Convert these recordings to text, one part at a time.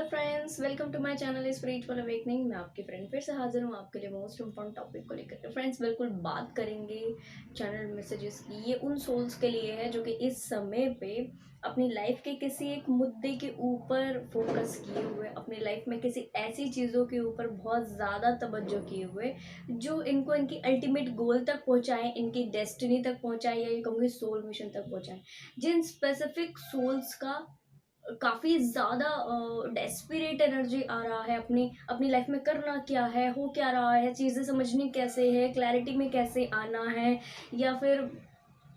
Friends, welcome to my channel spiritual awakening. मैं आपकी friend फिर से हाजिर हूँ आपके लिए मोस्ट इम्पॉर्टेंट टॉपिक को लेकर। फ्रेंड्स, बिल्कुल बात करेंगे चैनल मैसेजेस की। ये उन सोल्स के लिए है जो कि इस समय पे अपनी लाइफ के किसी एक मुद्दे के ऊपर फोकस किए हुए, अपनी लाइफ में किसी ऐसी चीज़ों के ऊपर बहुत ज़्यादा तवज्जो किए हुए जो इनको इनकी अल्टीमेट गोल तक पहुँचाएं, इनकी डेस्टिनी तक पहुँचाएं, या ये कहूँगी सोल मिशन तक पहुँचाएं। जिन स्पेसिफिक सोल्स का काफ़ी ज़्यादा डेस्परेट एनर्जी आ रहा है, अपनी अपनी लाइफ में करना क्या है, हो क्या रहा है, चीज़ें समझनी कैसे है, क्लैरिटी में कैसे आना है, या फिर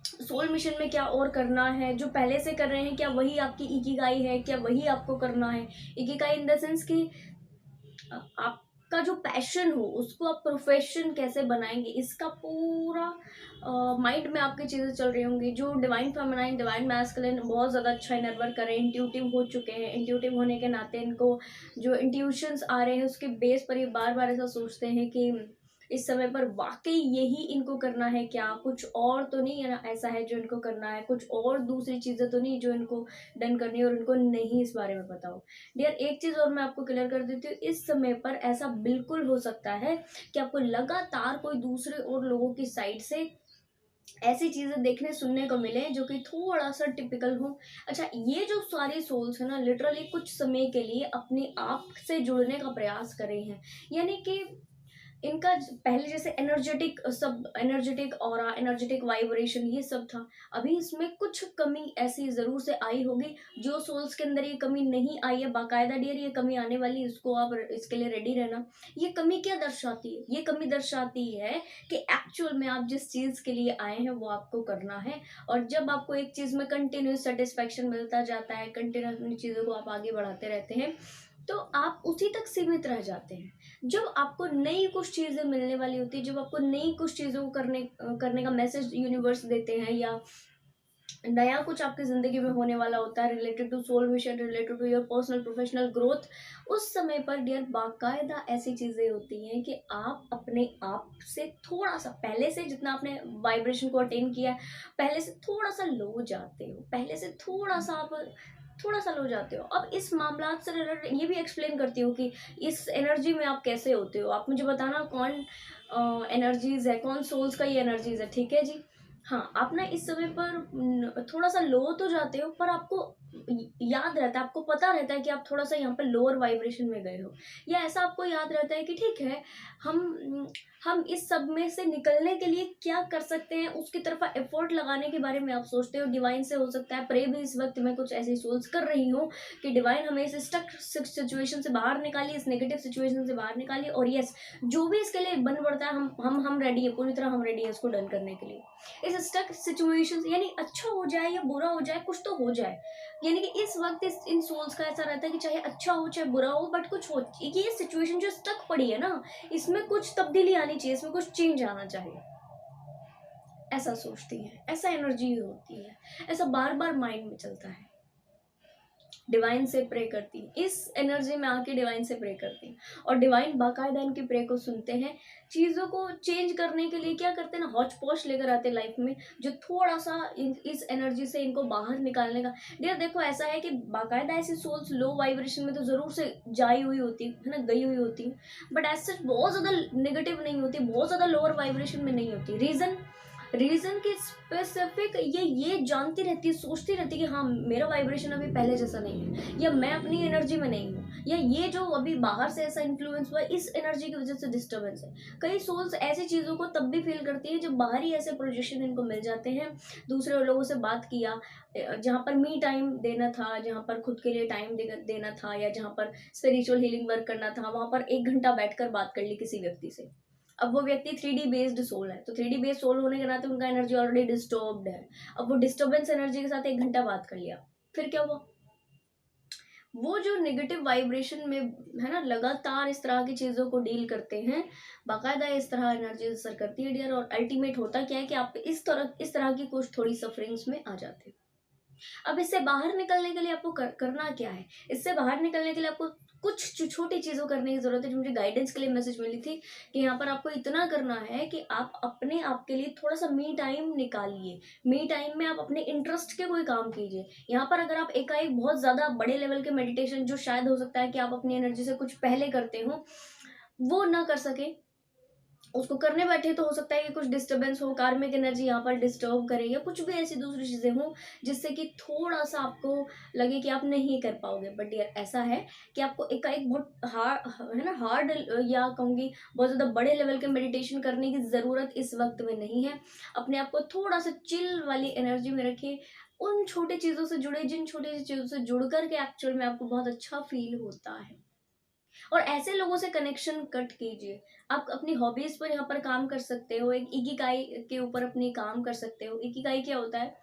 सोल मिशन में क्या और करना है। जो पहले से कर रहे हैं, क्या वही आपकी इकिगाई है, क्या वही आपको करना है। इकिगाई इन द सेंस कि आपका जो पैशन हो उसको आप प्रोफेशन कैसे बनाएंगे, इसका पूरा माइंड में आपकी चीज़ें चल रही होंगी। जो डिवाइन फेमिनाइन, डिवाइन मैस्कुलिन बहुत ज़्यादा अच्छा इनर कर रहे हैं, इंट्यूटिव हो चुके हैं। इंट्यूटिव होने के नाते इनको जो इंट्यूशंस आ रहे हैं उसके बेस पर ये बार बार ऐसा सोचते हैं कि इस समय पर वाकई यही इनको करना है क्या, कुछ और तो नहीं है ना ऐसा है जो इनको करना है, कुछ और दूसरी चीज़ें तो नहीं जो इनको डन करनी है और इनको नहीं इस बारे में पता हो। डियर, एक चीज़ और मैं आपको क्लियर कर देती हूँ, इस समय पर ऐसा बिल्कुल हो सकता है कि आपको लगातार कोई दूसरे और लोगों की साइड से ऐसी चीजें देखने सुनने को मिले जो कि थोड़ा सा टिपिकल हो। अच्छा, ये जो सारी सोल्स है ना, लिटरली कुछ समय के लिए अपने आप से जुड़ने का प्रयास कर रही हैं। यानी कि इनका पहले जैसे एनर्जेटिक सब, एनर्जेटिक ऑरा, एनर्जेटिक वाइब्रेशन ये सब था, अभी इसमें कुछ कमी ऐसी जरूर से आई होगी। जो सोल्स के अंदर ये कमी नहीं आई है, बाकायदा डियर ये कमी आने वाली, इसको आप इसके लिए रेडी रहना। ये कमी क्या दर्शाती है? ये कमी दर्शाती है कि एक्चुअल में आप जिस चीज के लिए आए हैं वो आपको करना है। और जब आपको एक चीज में कंटिन्यूस सेटिस्फेक्शन मिलता जाता है, कंटिन्यूस अपनी चीजों को आप आगे बढ़ाते रहते हैं, तो आप उसी तक सीमित रह जाते हैं। जब आपको नई कुछ चीज़ें मिलने वाली होती है, जब आपको नई कुछ चीज़ों को करने का मैसेज यूनिवर्स देते हैं, या नया कुछ आपकी ज़िंदगी में होने वाला होता है related to soul mission, related to your personal professional growth, उस समय पर डियर बाकायदा ऐसी चीज़ें होती हैं कि आप अपने आप से थोड़ा सा, पहले से जितना आपने वाइब्रेशन को अटेन किया है, पहले से थोड़ा सा लो जाते हो, पहले से थोड़ा सा आप थोड़ा सा लो जाते हो। अब इस मामला से रिलेटेड ये भी एक्सप्लेन करती हूँ कि इस एनर्जी में आप कैसे होते हो। आप मुझे बताना कौन एनर्जीज है, कौन सोल्स का ये एनर्जीज है, ठीक है जी। हाँ, आप ना इस समय पर थोड़ा सा लो तो जाते हो, पर आपको याद रहता है, आपको पता रहता है कि आप थोड़ा सा यहाँ पे लोअर वाइब्रेशन में गए हो, या ऐसा आपको याद रहता है कि ठीक है, हम हम इस सब में से निकलने के लिए क्या कर सकते हैं, उसकी तरफ एफर्ट लगाने के बारे में आप सोचते हो। डिवाइन से हो सकता है प्रे भी इस वक्त मैं कुछ ऐसी सोल्स कर रही हूँ कि डिवाइन हमें इस स्टक सिचुएशन से बाहर निकालिए, इस नेगेटिव सिचुएशन से बाहर निकालिए। और यस, जो भी इसके लिए बन पड़ता है, हम रेडी है, पूरी तरह हम रेडी है इसको डन करने के लिए। इस स्टक सिचुएशन यानी अच्छा हो जाए या बुरा हो जाए, कुछ तो हो जाए। यानी कि इस वक्त इन सोल्स का ऐसा रहता है कि चाहे अच्छा हो चाहे बुरा हो, बट कुछ हो, ये सिचुएशन जो स्टक पड़ी है ना, इसमें कुछ तब्दीली आनी चाहिए, इसमें कुछ चेंज आना चाहिए, ऐसा सोचती है। ऐसा एनर्जी होती है, ऐसा बार बार माइंड में चलता है। डिवाइन से प्रे करती हैं, इस एनर्जी में आके डिवाइन से प्रे करती हैं, और डिवाइन बाकायदा इनकी प्रे को सुनते हैं। चीज़ों को चेंज करने के लिए क्या करते हैं ना, हौच पौच लेकर आते हैं लाइफ में, जो थोड़ा सा इस एनर्जी से इनको बाहर निकालने का। डियर देखो, ऐसा है कि बाकायदा ऐसी सोल्स लो वाइब्रेशन में तो ज़रूर से जाई हुई होती है ना, गई हुई होती है, बट ऐसे सच बहुत ज़्यादा नेगेटिव नहीं होती, बहुत ज़्यादा लोअर वाइब्रेशन में नहीं होती। रीजन की स्पेसिफिक ये जानती रहती है, सोचती रहती है कि हाँ, मेरा वाइब्रेशन अभी पहले जैसा नहीं है, या मैं अपनी एनर्जी में नहीं हूँ, या ये जो अभी बाहर से ऐसा इन्फ्लुएंस हुआ है, इस एनर्जी की वजह से डिस्टर्बेंस है। कई सोल्स ऐसी चीज़ों को तब भी फील करती है जब बाहरी ऐसे प्रोजेक्शन इनको मिल जाते हैं, दूसरे लोगों से बात किया, जहाँ पर मी टाइम देना था, जहाँ पर खुद के लिए टाइम देना था, या जहाँ पर स्पिरिचुअल हीलिंग वर्क करना था, वहाँ पर 1 घंटा बैठकर बात कर ली किसी व्यक्ति से। अब वो व्यक्ति 3D बेस्ड सोल है, तो 3D बेस्ड सोल होने के नाते उनका एनर्जी ऑलरेडी डिस्टर्ब्ड है। अब वो डिस्टर्बेंस एनर्जी के साथ 1 घंटा बात कर लिया, फिर क्या हुआ? वो जो नेगेटिव वाइब्रेशन में है ना, लगातार इस तरह की चीज़ों को डील करते हैं, बाकायदा इस तरह एनर्जी असर करती है डियर। और अल्टीमेट होता क्या है कि आप इस तरह की कुछ थोड़ी सफरिंग्स में आ जाते हैं। अब इससे बाहर निकलने के लिए आपको करना क्या है? इससे बाहर निकलने के लिए आपको कुछ छोटी चीज़ों करने की ज़रूरत है, जो मुझे गाइडेंस के लिए मैसेज मिली थी कि यहाँ पर आपको इतना करना है कि आप अपने आप के लिए थोड़ा-सा मी टाइम निकालिए। मी टाइम में आप अपने इंटरेस्ट के कोई काम कीजिए। यहाँ पर अगर आप एकाएक बहुत ज़्यादा बड़े लेवल के मेडिटेशन, जो शायद हो सकता है कि आप अपनी एनर्जी से कुछ पहले करते हो, वो ना कर सकें, उसको करने बैठे तो हो सकता है कि कुछ डिस्टरबेंस हो, कार्मिक एनर्जी यहाँ पर डिस्टर्ब करे या कुछ भी ऐसी दूसरी चीज़ें हों जिससे कि थोड़ा-सा आपको लगे कि आप नहीं कर पाओगे। बट डियर, ऐसा है कि आपको एकाएक बहुत है ना, हार्ड या कहूँगी बहुत ज़्यादा बड़े लेवल के मेडिटेशन करने की ज़रूरत इस वक़्त में नहीं है। अपने आप को थोड़ा-सा चिल वाली एनर्जी में रखिए। उन छोटी चीज़ों से जुड़े, जिन छोटी-सी चीज़ों से जुड़ कर के एक्चुअल में आपको बहुत अच्छा फ़ील होता है। और ऐसे लोगों से कनेक्शन कट कीजिए। आप अपनी हॉबीज पर यहाँ पर काम कर सकते हो, एक इकिगाई के ऊपर अपनी काम कर सकते हो। इकिगाई क्या होता है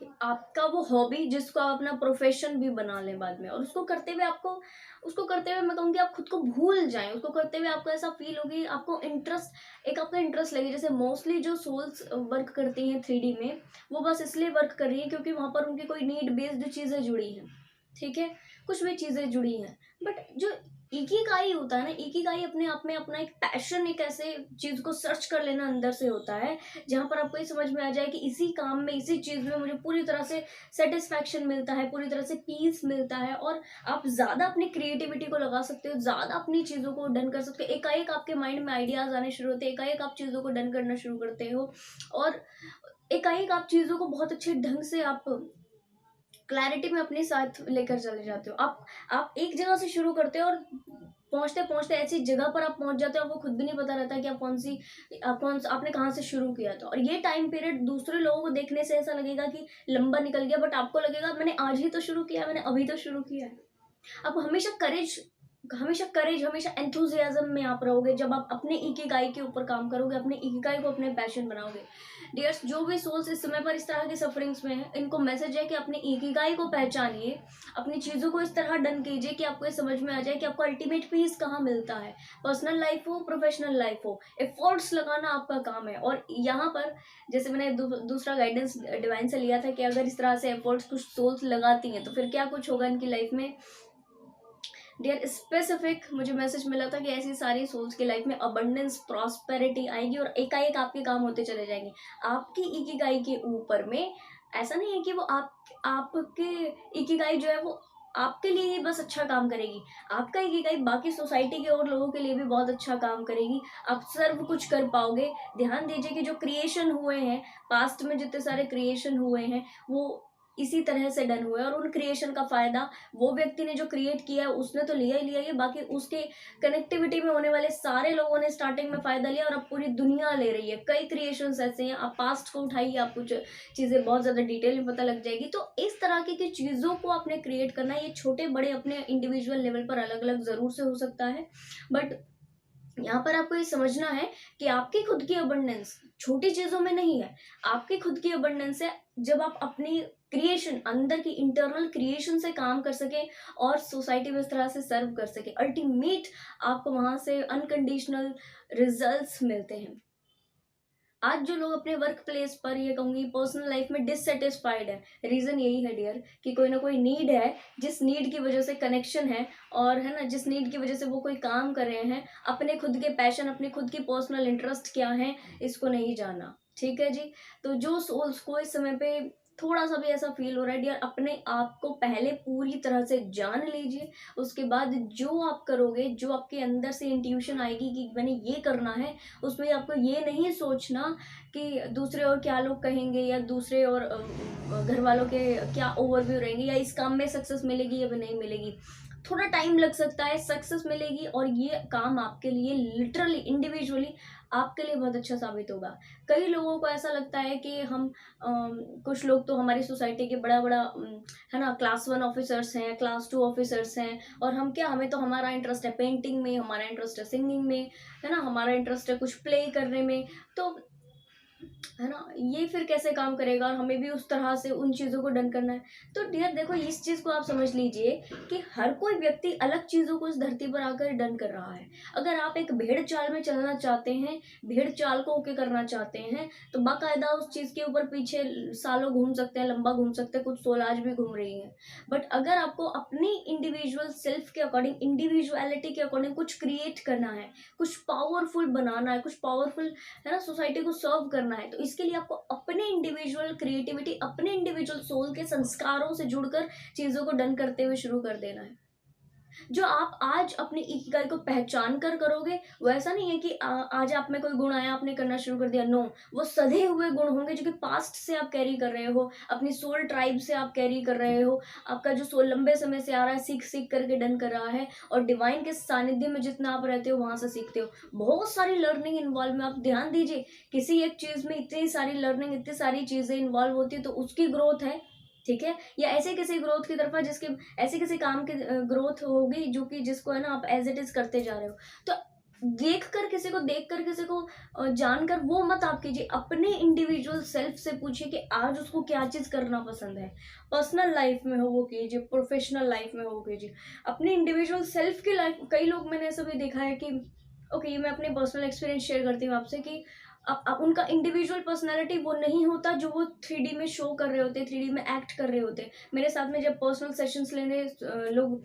कि आपका वो हॉबी जिसको आप अपना प्रोफेशन भी बना लें बाद में, और उसको करते हुए मैं कहूँगी आप खुद को भूल जाएं। उसको करते हुए आपको ऐसा फील होगी, आपको इंटरेस्ट, एक आपका इंटरेस्ट लगे। जैसे मोस्टली जो सोल्स वर्क करती हैं 3D में, वो बस इसलिए वर्क कर रही है क्योंकि वहां पर उनकी कोई नीड बेस्ड चीजें जुड़ी हैं। ठीक है, कुछ भी चीजें जुड़ी हैं। बट जो इकिगाई होता है ना, इकिगाई अपने आप में अपना एक पैशन, एक ऐसे चीज को सर्च कर लेना अंदर से होता है जहां पर आपको ये समझ में आ जाए कि इसी काम में, इसी चीज में मुझे पूरी तरह से सेटिस्फैक्शन मिलता है, पूरी तरह से पीस मिलता है, और आप ज्यादा अपनी क्रिएटिविटी को लगा सकते हो, ज्यादा अपनी चीजों को डन कर सकते हो। एकाएक आपके माइंड में आइडियाज आने शुरू होते हैं, एकाएक आप चीजों को डन करना शुरू करते हो, और एकाएक आप चीजों को बहुत अच्छे ढंग से आप क्लैरिटी में अपने साथ लेकर चले जाते हो। आप एक जगह से शुरू करते हो और पहुंचते पहुंचते ऐसी जगह पर आप पहुंच जाते हो, आपको खुद भी नहीं पता रहता कि आपने कहाँ से शुरू किया था। और ये टाइम पीरियड दूसरे लोगों को देखने से ऐसा लगेगा कि लंबा निकल गया, बट आपको लगेगा मैंने आज ही तो शुरू किया, मैंने अभी तो शुरू किया है। आप हमेशा हमेशा एंथुजियाज्म में आप रहोगे जब आप अपने इकिगाई के ऊपर काम करोगे, अपने इकिगाई को अपने पैशन बनाओगे। डियर्स, जो भी सोल्स इस समय पर इस तरह की सफरिंग्स में हैं, इनको मैसेज है कि अपने इकिगाई को पहचानिए, अपनी चीज़ों को इस तरह डन कीजिए कि आपको ये समझ में आ जाए कि आपको अल्टीमेट पीस कहाँ मिलता है। पर्सनल लाइफ हो, प्रोफेशनल लाइफ हो, एफर्ट्स लगाना आपका काम है। और यहाँ पर जैसे मैंने दूसरा गाइडेंस डिवाइन से लिया था कि अगर इस तरह से एफर्ट्स कुछ सोल्स लगाती हैं तो फिर क्या कुछ होगा इनकी लाइफ में। डियर, स्पेसिफिक मुझे मैसेज मिला था कि ऐसी सारी सोल्स की लाइफ में अबंडेंस, प्रॉस्पेरिटी आएगी और एकाएक आपके काम होते चले जाएंगे। आपकी इकिगाई के ऊपर में ऐसा नहीं है कि वो आपके इकिगाई जो है वो आपके लिए ही बस अच्छा काम करेगी। आपका इकिगाई बाकी सोसाइटी के और लोगों के लिए भी बहुत अच्छा काम करेगी। आप सर्व कुछ कर पाओगे। ध्यान दीजिए कि जो क्रिएशन हुए हैं पास्ट में, जितने सारे क्रिएशन हुए हैं वो इसी तरह से डन हुए, और उन क्रिएशन का फायदा वो व्यक्ति ने जो क्रिएट किया है उसने तो लिया ही लिया है, बाकी उसके कनेक्टिविटी में होने वाले सारे लोगों ने स्टार्टिंग में फायदा लिया, और अब पूरी दुनिया ले रही है। कई क्रिएशंस ऐसे हैं, आप पास्ट को उठाइए, आप कुछ चीजें बहुत ज्यादा डिटेल में पता लग जाएगी। तो इस तरह की चीजों को आपने क्रिएट करना है। ये छोटे बड़े अपने इंडिविजुअल लेवल पर अलग अलग जरूर से हो सकता है, बट यहाँ पर आपको ये समझना है कि आपकी खुद की अबंडेंस छोटी चीजों में नहीं है। आपकी खुद की अबंडेंस है जब आप अपनी क्रिएशन, अंदर की इंटरनल क्रिएशन से काम कर सके और सोसाइटी में इस तरह से सर्व कर सके। अल्टीमेट आपको वहां से अनकंडीशनल रिजल्ट्स मिलते हैं। आज जो लोग अपने वर्क प्लेस पर, ये कहूंगी पर्सनल लाइफ में डिससेटिस्फाइड है, रीजन यही है डियर कि कोई ना कोई नीड है, जिस नीड की वजह से कनेक्शन है, और है ना, जिस नीड की वजह से वो कोई काम कर रहे हैं। अपने खुद के पैशन, अपनी खुद की पर्सनल इंटरेस्ट क्या है, इसको नहीं जाना। ठीक है जी। तो जो सोल्स को इस समय पे थोड़ा सा भी ऐसा फील हो रहा है डियर, अपने आप को पहले पूरी तरह से जान लीजिए। उसके बाद जो आप करोगे, जो आपके अंदर से इंट्यूशन आएगी कि मैंने ये करना है, उसमें आपको ये नहीं सोचना कि दूसरे और क्या लोग कहेंगे, या दूसरे और घर वालों के क्या ओवरव्यू रहेंगे, या इस काम में सक्सेस मिलेगी या नहीं मिलेगी। थोड़ा टाइम लग सकता है, सक्सेस मिलेगी, और ये काम आपके लिए लिटरली इंडिविजुअली आपके लिए बहुत अच्छा साबित होगा। कई लोगों को ऐसा लगता है कि हम कुछ लोग तो हमारी सोसाइटी के बड़ा बड़ा है ना, क्लास 1 ऑफिसर्स हैं, क्लास 2 ऑफिसर्स हैं, और हम क्या, हमें तो हमारा इंटरेस्ट है पेंटिंग में, हमारा इंटरेस्ट है सिंगिंग में, है ना, हमारा इंटरेस्ट है कुछ प्ले करने में। तो है ना, ये फिर कैसे काम करेगा, और हमें भी उस तरह से उन चीज़ों को डन करना है। तो डियर देखो, इस चीज़ को आप समझ लीजिए कि हर कोई व्यक्ति अलग चीज़ों को इस धरती पर आकर डन कर रहा है। अगर आप एक भेड़ चाल में चलना चाहते हैं, भेड़ चाल को ओके करना चाहते हैं, तो बाकायदा उस चीज़ के ऊपर पीछे सालों घूम सकते हैं, लंबा घूम सकते हैं, कुछ सोल आज भी घूम रही हैं। बट अगर आपको अपनी इंडिविजुअल सेल्फ के अकॉर्डिंग, इंडिविजुअलिटी के अकॉर्डिंग कुछ क्रिएट करना है, कुछ पावरफुल बनाना है, कुछ पावरफुल, है ना, सोसाइटी को सर्व करना है, तो इसके लिए आपको अपने इंडिविजुअल क्रिएटिविटी, अपने इंडिविजुअल सोल के संस्कारों से जुड़कर चीज़ों को डन करते हुए शुरू कर देना है। जो आप आज अपने इकिगाई को पहचान कर करोगे, वो ऐसा नहीं है कि आज आप में कोई गुण आया, आपने करना शुरू कर दिया। नो, वो सधे हुए गुण होंगे जो कि पास्ट से आप कैरी कर रहे हो, अपनी सोल ट्राइब से आप कैरी कर रहे हो। आपका जो सोल लंबे समय से आ रहा है, सीख सीख करके डन कर रहा है, और डिवाइन के सानिध्य में जितना आप रहते हो वहां से सीखते हो। बहुत सारी लर्निंग इन्वॉल्व में, आप ध्यान दीजिए, किसी एक चीज में इतनी सारी लर्निंग, इतनी सारी चीजें इन्वॉल्व होती है, तो उसकी ग्रोथ है। ठीक है, या ऐसे किसी ग्रोथ की तरफ है जिसके, ऐसे किसी काम की ग्रोथ होगी जो कि जिसको है ना आप एज इट इज करते जा रहे हो। तो देख कर किसी को, देख कर किसी को जानकर वो मत आप कीजिए। अपने इंडिविजुअल सेल्फ से पूछिए कि आज उसको क्या चीज करना पसंद है। पर्सनल लाइफ में हो वो कीजिए, प्रोफेशनल लाइफ में हो कीजिए, अपने इंडिविजुअल सेल्फ की लाइफ। कई लोग, मैंने ऐसा भी देखा है कि, ओके, मैं अपने पर्सनल एक्सपीरियंस शेयर करती हूँ आपसे कि अब उनका इंडिविजुअल पर्सनालिटी वो नहीं होता जो वो 3D में शो कर रहे होते, 3D में एक्ट कर रहे होते। मेरे साथ में जब पर्सनल सेशंस लेने लोग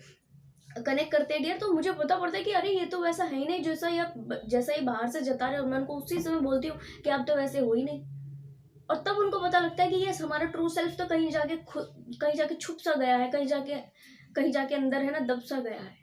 कनेक्ट करते हैं डियर, तो मुझे पता पड़ता है कि अरे ये तो वैसा है ही नहीं, जैसा ये बाहर से जता रहे हो। मैं उनको उसी समय बोलती हूँ कि आप तो वैसे हो ही नहीं। और तब उनको पता लगता है कि ये हमारा ट्रू सेल्फ तो कहीं जाके छुप सा गया है, कहीं जाके अंदर है ना दब सा गया है।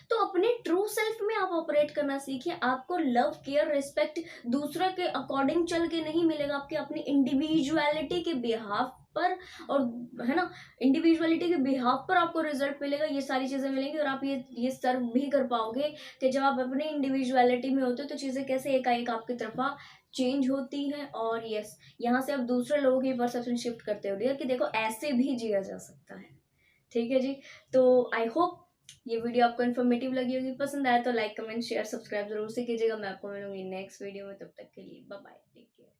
तो अपने ट्रू सेल्फ में आप ऑपरेट करना सीखिए। आपको लव, केयर, रिस्पेक्ट दूसरों के अकॉर्डिंग चल के नहीं मिलेगा, आपके अपनी इंडिविजुअलिटी के बिहाफ पर, और है ना, इंडिविजुअलिटी के बिहाफ पर आपको रिजल्ट मिलेगा, ये सारी चीजें मिलेंगी। और आप ये सर्व भी कर पाओगे कि जब आप अपनी इंडिविजुअलिटी में होते हो तो चीजें कैसे एकाएक आपकी तरफा चेंज होती हैं। और यस, यहाँ से आप दूसरे लोगों की परसेप्शन शिफ्ट करते हो डियर कि देखो ऐसे भी जिया जा सकता है। ठीक है जी। तो आई होप ये वीडियो आपको इन्फॉर्मेटिव लगी होगी। पसंद आया तो लाइक, कमेंट, शेयर, सब्सक्राइब जरूर से कीजिएगा। मैं आपको मिलूंगी नेक्स्ट वीडियो में, तब तक के लिए बाय बाय, टेक केयर।